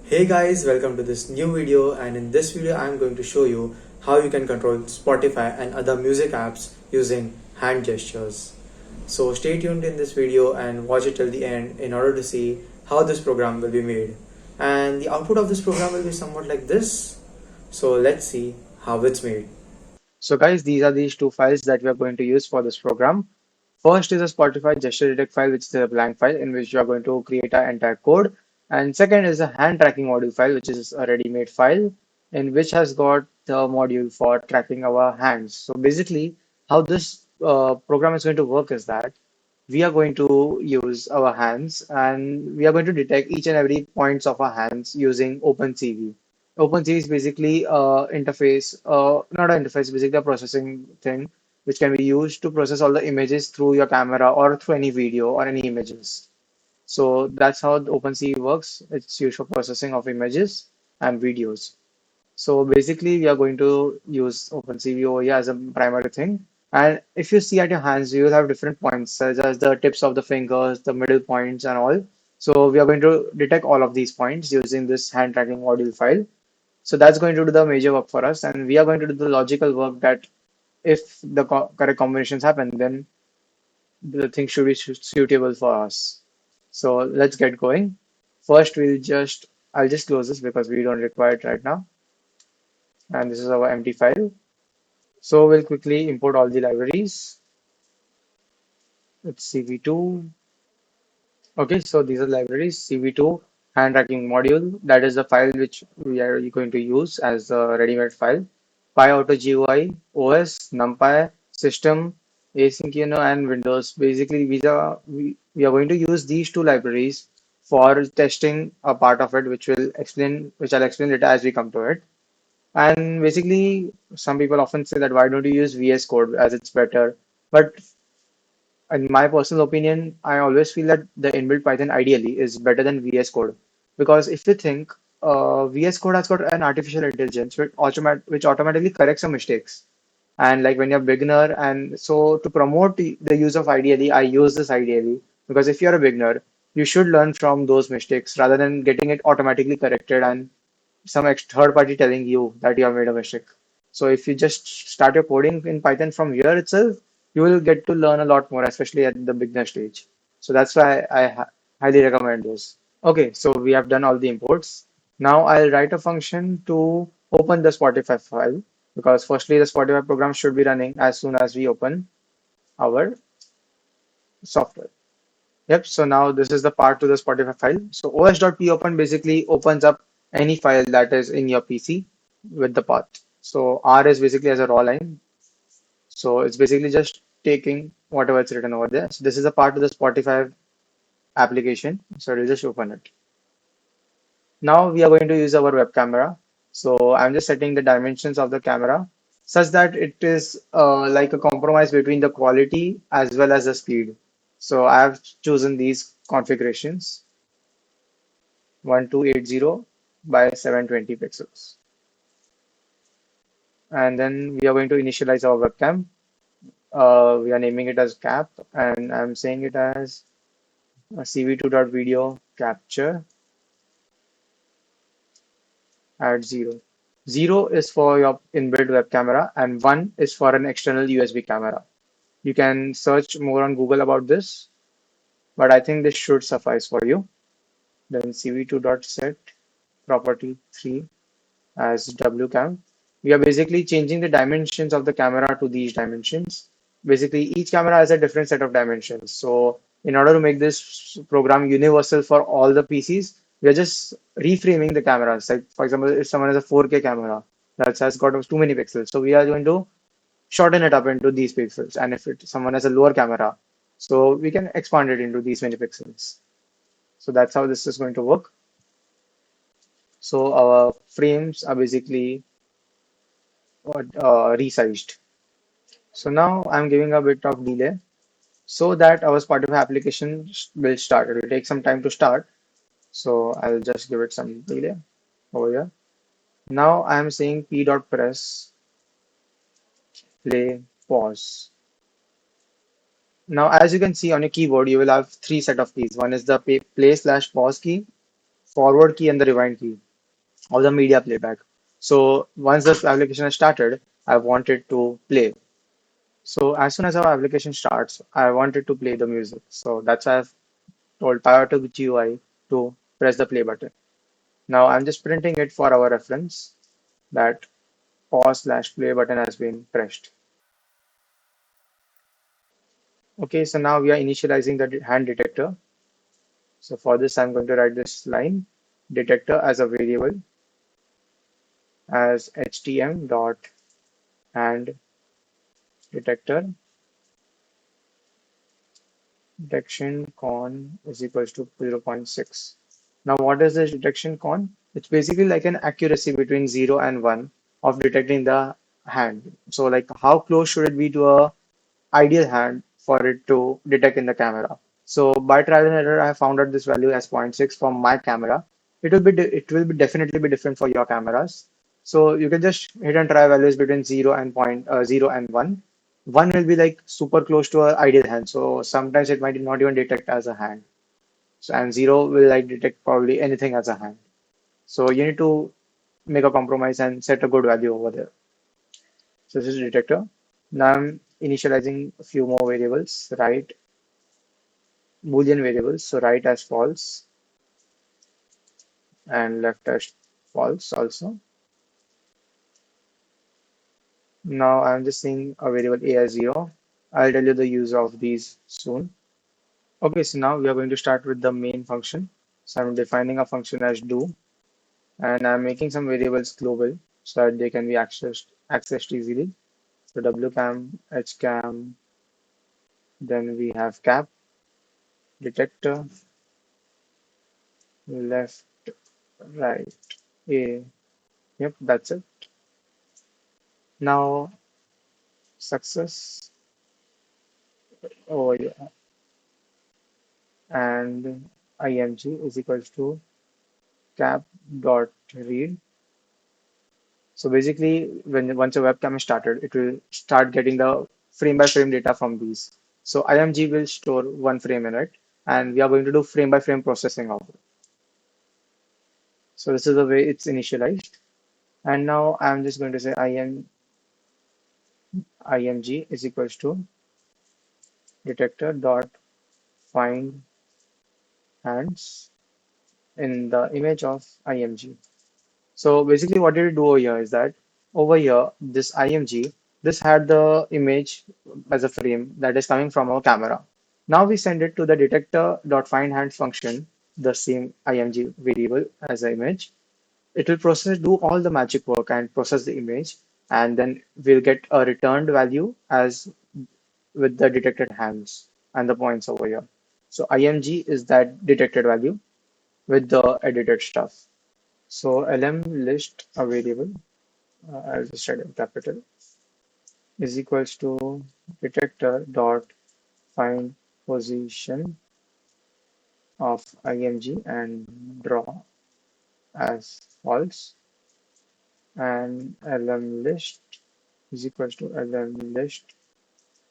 Hey guys, welcome to this new video, and in this video I am going to show you how you can control Spotify and other music apps using hand gestures. So stay tuned in this video and watch it till the end in order to see how this program will be made. And the output of this program will be somewhat like this. So let's see how it's made. So guys, these are these two files that we are going to use for this program. First is a Spotify gesture detect file, which is a blank file in which you are going to create our entire code. And second is a hand tracking module file, which is a ready-made file in which has got the module for tracking our hands. So basically, how this program is going to work is that we are going to use our hands and we are going to detect each and every points of our hands using opencv. OpenCV is basically interface, not an interface, basically a processing thing which can be used to process all the images through your camera or through any video or any images. So that's how the OpenCV works. It's used for processing of images and videos. So basically, we are going to use OpenCV over here as a primary thing. And if you see at your hands, you will have different points, such as the tips of the fingers, the middle points, and all. So we are going to detect all of these points using this hand tracking module file. So that's going to do the major work for us, and we are going to do the logical work that if the correct combinations happen, then the thing should be suitable for us. So let's get going. First, I'll just close this because we don't require it right now. And this is our empty file. So we'll quickly import all the libraries. It's CV2. Okay, so these are libraries. CV2 hand tracking module. That is the file which we are going to use as a ready-made file. PyAuto GUI, OS, NumPy, System, Async, and Windows. Basically, we are going to use these two libraries for testing a part of it, which I'll explain later as we come to it. And basically, some people often say that why don't you use VS Code as it's better? But in my personal opinion, I always feel that the inbuilt Python ideally is better than VS Code because if you think VS Code has got an artificial intelligence which automatically corrects some mistakes. And like when you're a beginner, and so to promote the use of ideally, I use this ideally because if you're a beginner, you should learn from those mistakes rather than getting it automatically corrected and some third party telling you that you have made a mistake. So if you just start your coding in Python from here itself, you will get to learn a lot more, especially at the beginner stage. So that's why I highly recommend this. Okay, so we have done all the imports. Now I'll write a function to open the Spotify file because firstly the Spotify program should be running as soon as we open our software. Yep, so now this is the part to the Spotify file. So os.popen basically opens up any file that is in your PC with the path. So R is basically as a raw line. So it's basically just taking whatever it's written over there. So this is a part of the Spotify application. So we'll just open it. Now we are going to use our web camera. So I'm just setting the dimensions of the camera such that it is like a compromise between the quality as well as the speed. So I have chosen these configurations 1280 by 720 pixels. And then we are going to initialize our webcam. We are naming it as cap and I'm saying it as cv2.video capture at 0. 0 is for your inbuilt web camera and 1 is for an external USB camera. You can search more on Google about this, but I think this should suffice for you. Then cv2.set property 3 as wcam. We are basically changing the dimensions of the camera to these dimensions. Basically, each camera has a different set of dimensions. So in order to make this program universal for all the PCs, we are just reframing the cameras. Like for example, if someone has a 4K camera that has got too many pixels, so we are going to shorten it up into these pixels. And if someone has a lower camera, so we can expand it into these many pixels. So that's how this is going to work. So our frames are basically resized. So now I'm giving a bit of delay so that our Spotify application will start. It will take some time to start. So I'll just give it some delay over here. Now I'm saying p.press play pause. Now as you can see on your keyboard, you will have three set of keys. One is the play/pause key. forward key and the rewind key of the media playback. So once the application has started, I want it to play. So as soon as our application starts, I want it to play the music. So that's why I've told power to the GUI to press the play button. Now I'm just printing it for our reference that pause/play button has been pressed. Okay, so now we are initializing the hand detector. So for this, I'm going to write this line detector as a variable as htm dot hand detector detection con is equals to zero point 0.6. Now, what is this detection con? It's basically like an accuracy between 0 and 1 of detecting the hand. So, like, how close should it be to a ideal hand for it to detect in the camera? So, by trial and error, I found out this value as zero point 0.6 from my camera. It will be definitely be different for your cameras. So, you can just hit and try values between 0 and 0 and 1. 1 will be like super close to a ideal hand. So, sometimes it might not even detect as a hand. So, and 0 will like detect probably anything as a hand. So you need to make a compromise and set a good value over there. So this is detector. Now I'm initializing a few more variables, right? Boolean variables. So right as false and left as false also. Now I'm just seeing a variable a as 0. I'll tell you the use of these soon. Okay, so now we are going to start with the main function. So I'm defining a function as do, and I'm making some variables global so that they can be accessed easily. So wcam, hcam, then we have cap, detector, left, right, A. Yep, that's it. Now success over here and img is equals to cap dot read. So basically, when once a webcam is started, it will start getting the frame by frame data from these. So img will store 1 frame in it, and we are going to do frame by frame processing of it. So this is the way it's initialized. And now I'm just going to say img is equals to detector dot find hands in the image of img. So basically what did it do over here is that over here this img, this had the image as a frame that is coming from our camera. Now we send it to the detector dot find hands function, the same img variable as an image. It will do all the magic work and process the image, and then we'll get a returned value as with the detected hands and the points over here. So img is that detected value with the edited stuff. So lm list a variable, I'll just write in capital, is equals to detector dot find position of img and draw as false, and lm list is equals to lm list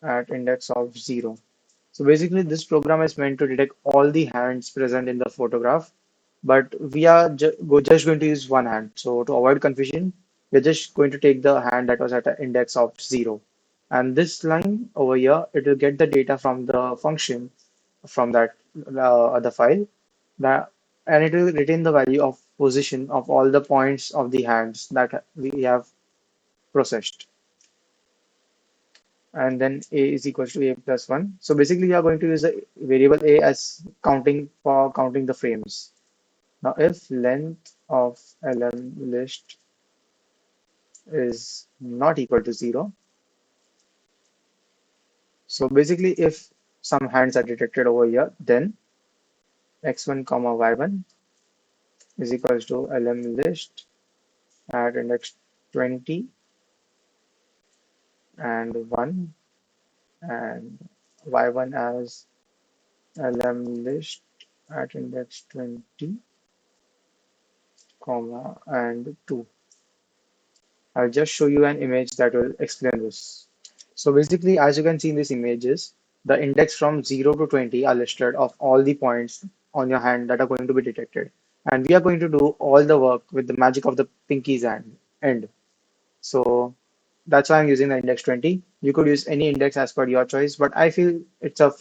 at index of 0. So basically, this program is meant to detect all the hands present in the photograph, but we are just going to use one hand. So to avoid confusion, we're just going to take the hand that was at an index of 0. And this line over here, it will get the data from the function from that other file, that, and it will retain the value of position of all the points of the hands that we have processed, and then a is equals to a plus 1. So basically, we are going to use the variable a as counting for counting the frames. Now, if length of lm list is not equal to 0, so basically, if some hands are detected over here, then x1 comma y1 is equals to lm list at index 20 and 1, and y1 as lm list at index 20 comma and 2. I'll just show you an image that will explain this. So basically, as you can see in these images, the index from 0 to 20 are listed of all the points on your hand that are going to be detected. And we are going to do all the work with the magic of the pinkies and end. So that's why I'm using the index 20. You could use any index as per your choice, but I feel it's a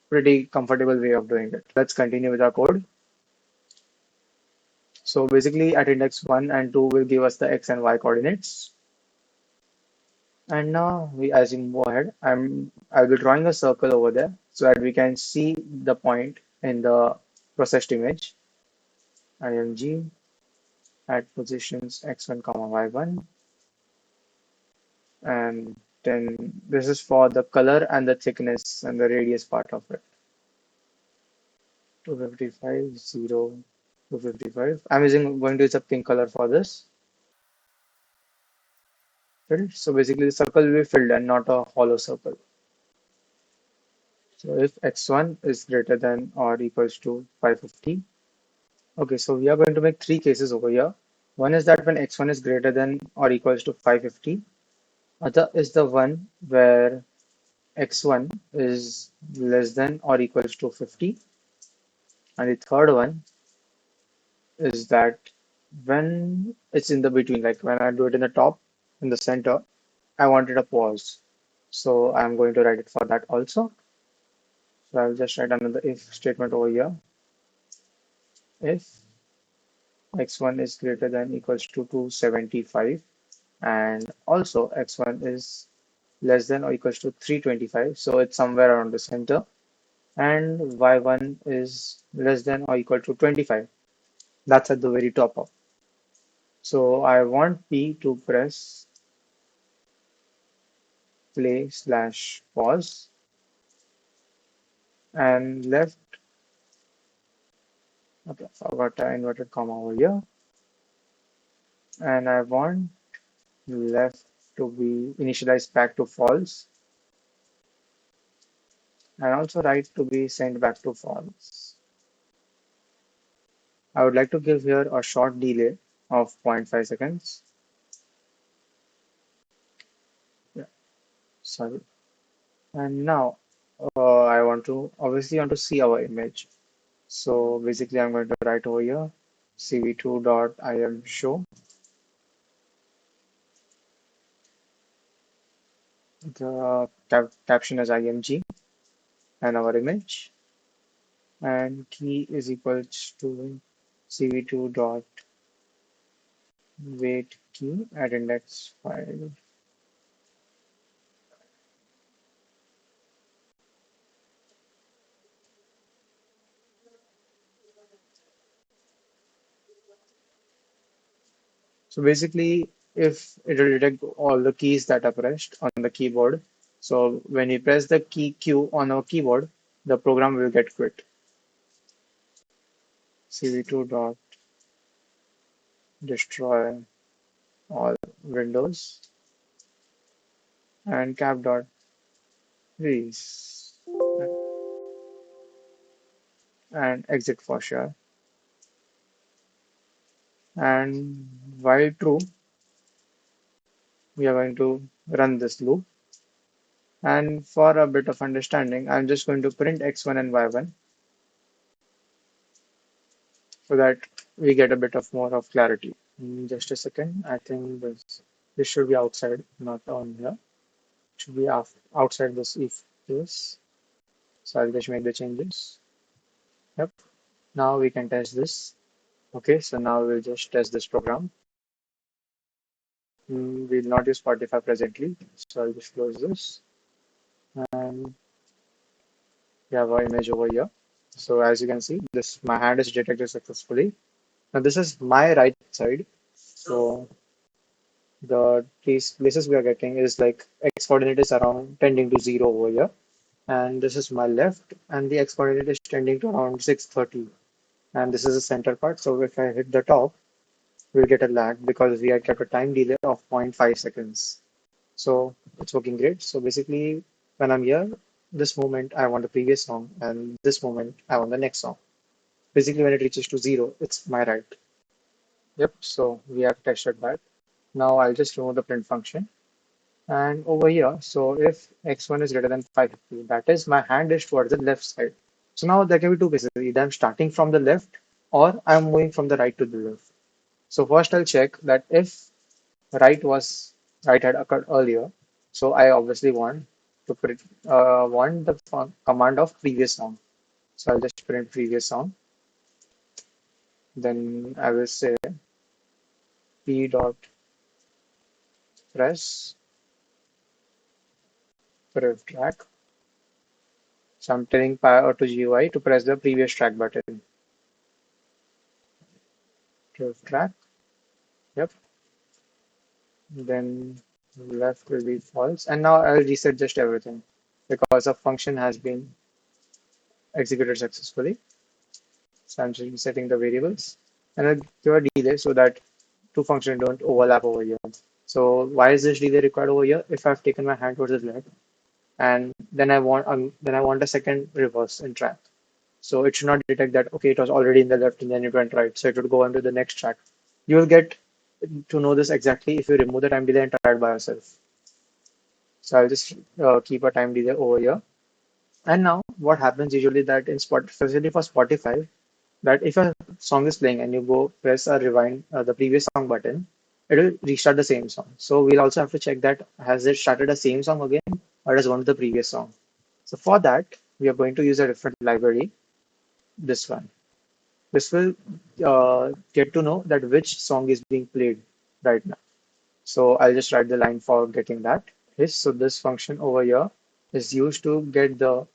pretty comfortable way of doing it. Let's continue with our code. So basically at index 1 and 2 will give us the x and y coordinates. And now as we move ahead, I'll be drawing a circle over there so that we can see the point in the processed image. img at positions x1 comma y1, and then this is for the color and the thickness and the radius part of it. 255 0 255. I'm using going to use a pink color for this. Filled. So basically the circle will be filled and not a hollow circle. So if x1 is greater than or equals to 550. Okay, so we are going to make three cases over here. One is that when x1 is greater than or equals to 550. Other is the one where x1 is less than or equals to 50. And the third one is that when it's in the between, like when I do it in the top, in the center, I wanted a pause. So I'm going to write it for that also. So I'll just write another if statement over here. If x1 is greater than equals to 275 and also x1 is less than or equals to 325, so it's somewhere around the center, and y1 is less than or equal to 25, that's at the very top of. So I want p to press play slash pause and left. Okay, forgot an inverted comma over here, and I want left to be initialized back to false and also right to be sent back to false. I would like to give here a short delay of 0.5 seconds. Yeah, sorry. And now I want to obviously want to see our image. So basically I'm going to write over here cv2.im show the caption as img and our image, and key is equals to cv2 dot wait key at index 5. So basically, if it will detect all the keys that are pressed on the keyboard, so when we press the key Q on our keyboard, the program will get quit. cv2 dot destroy all windows and cap dot freeze and exit for sure. And while true, we are going to run this loop. And for a bit of understanding, I'm just going to print x1 and y1 so that we get a bit of more of clarity. Just a second. I think this should be outside, not on here. It should be outside this if case. So I'll just make the changes. Yep. Now we can test this. Okay, so now we'll just test this program. We'll not use Spotify presently, so I'll just close this. And we have our image over here. So as you can see, this my hand is detected successfully. Now this is my right side. So the places we are getting is like x coordinate is around tending to 0 over here, and this is my left, and the x coordinate is tending to around 630, and this is the center part. So if I hit the top, we'll get a lag because we had kept a time delay of 0.5 seconds. So it's working great. So basically, when I'm here, this moment I want the previous song, and this moment I want the next song. Basically, when it reaches to 0, it's my right. Yep. So we have tested that. Now I'll just remove the print function. And over here, so if x1 is greater than 550, that is my hand is towards the left side. So now there can be two cases. Either I'm starting from the left or I'm moving from the right to the left. So first I'll check that if right had occurred earlier, so I obviously want the command of previous song. So I'll just print previous song. Then I will say p.press prev track. So I'm telling power to GUI to press the previous track button. Prev track. Yep. Then left will be false. And now I'll reset just everything because a function has been executed successfully. So I'm just resetting the variables and I'll give a delay so that two functions don't overlap over here. So why is this delay required over here? If I've taken my hand towards the left and then I want a second reverse in track. So it should not detect that okay it was already in the left and then it went right. So it would go on to the next track. You will get to know this exactly if you remove the time delay and try it by yourself. So I'll just keep a time delay over here. And now what happens usually that in Spot, especially for Spotify, that if a song is playing and you go press a rewind the previous song button, it will restart the same song. So we'll also have to check that has it started the same song again or has gone to the previous song. So for that, we are going to use a different library, this one. This will get to know that which song is being played right now. So I'll just write the line for getting that. Yes, so this function over here is used to get the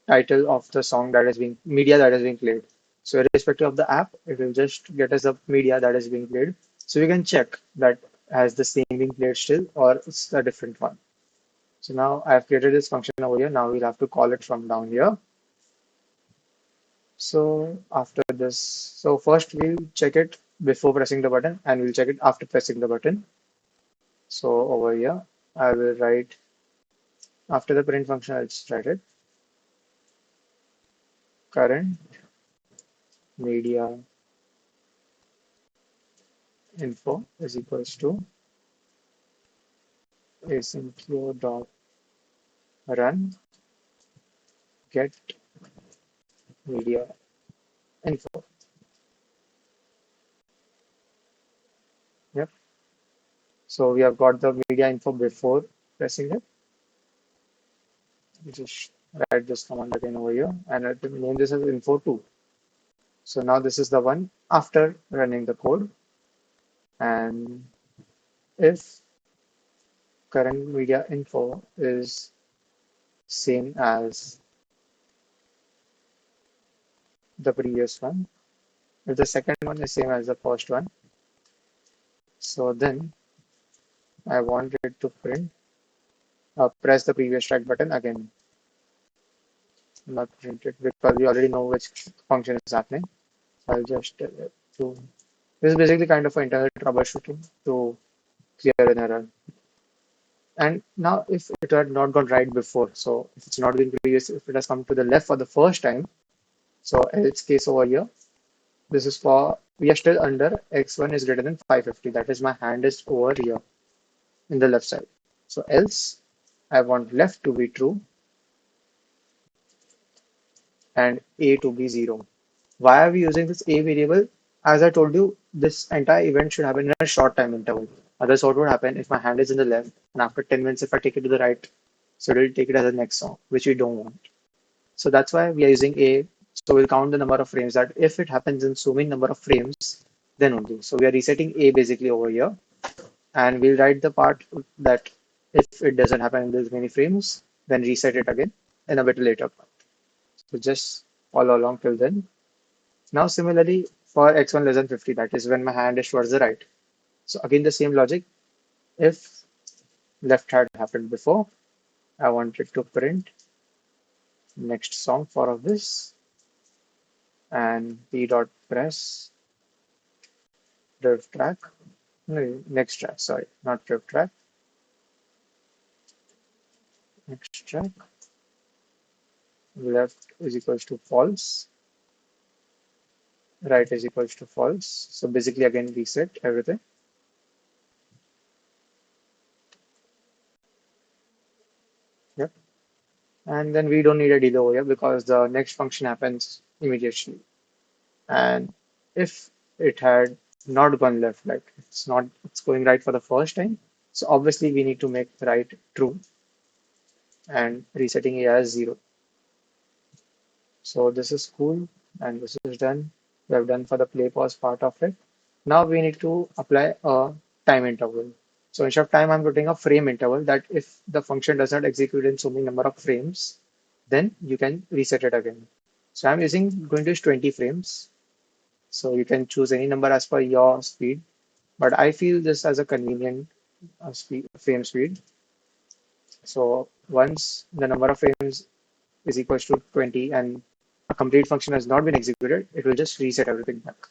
title of the song that is being media that is being played. So irrespective of the app, it will just get us the media that is being played. So we can check that has the same being played still or it's a different one. So now I've created this function over here. Now we'll have to call it from down here. So after this, so first we'll check it before pressing the button and we'll check it after pressing the button. So over here, I will write after the print function, I'll just write it current media info is equals to asyncio dot run get media info. Yep. So we have got the media info before pressing it. We just write this command again over here and I will name this as info 2. So now this is the one after running the code. And if current media info is same as the previous one, if the second one is same as the first one, so then I want it to print, press the previous track button again, not print it because we already know which function is happening. So I'll just to this is basically kind of an internal troubleshooting to clear an error. And now if it had not gone right before, so if it's not been previous, if it has come to the left for the first time, so else case over here, this is for we are still under x1 is greater than 550. That is my hand is over here in the left side. So else I want left to be true and a to be 0. Why are we using this a variable? As I told you, this entire event should happen in a short time interval. Otherwise, what would happen if my hand is in the left and after 10 minutes, if I take it to the right, so it will take it as the next song, which we don't want. So that's why we are using a. So we'll count the number of frames that if it happens in so many number of frames, then only. So we are resetting a basically over here and we'll write the part that if it doesn't happen in those many frames, then reset it again in a bit later part. So just follow along till then. Now similarly for x1 less than 50, that is when my hand is towards the right. So again the same logic. If left had happened before, I wanted to print next song for of this and p.press div track. No, next track, sorry, not div track. Next track. Left is equals to false. Right is equals to false. So basically again reset everything. Yep. And then we don't need a delay over here because the next function happens immediately. And if it had not gone left, like it's going right for the first time. So obviously we need to make right true and resetting A as 0. So this is cool and this is done. We have done for the play pause part of it. Now we need to apply a time interval. So instead of time, I'm putting a frame interval that if the function does not execute in so many number of frames, then you can reset it again. So I'm using going to use 20 frames. So you can choose any number as per your speed. But I feel this as a convenient frame speed. So once the number of frames is equals to 20 and a complete function has not been executed, it will just reset everything back.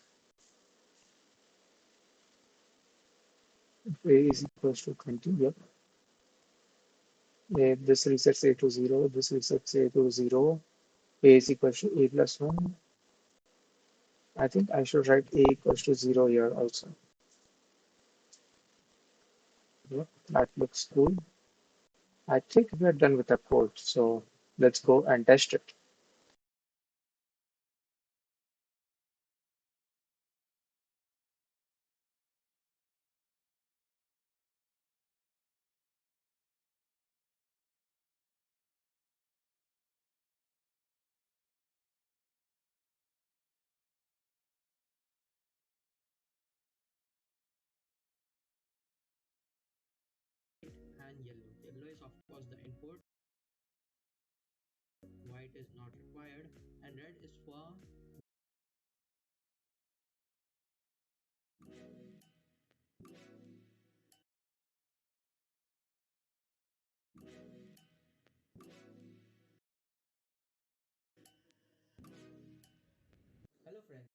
If a is equals to 20, yep. If this resets a to 0, this resets a to 0, a is equals to a plus 1. I think I should write a equals to 0 here also. Yep, that looks cool. I think we are done with the code, so let's go and test it. And yellow. Yellow is of course the input, white is not required, and red is for. Hello friends.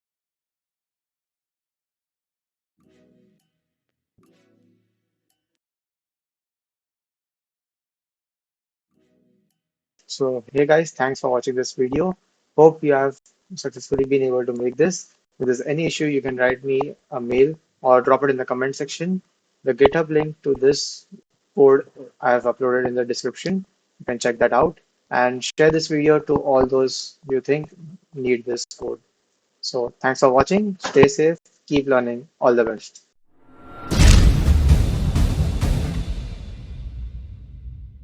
So, hey guys, thanks for watching this video. Hope you have successfully been able to make this. If there's any issue, you can write me a mail or drop it in the comment section. The GitHub link to this code I have uploaded in the description. You can check that out and share this video to all those you think need this code. So, thanks for watching. Stay safe, keep learning. All the best.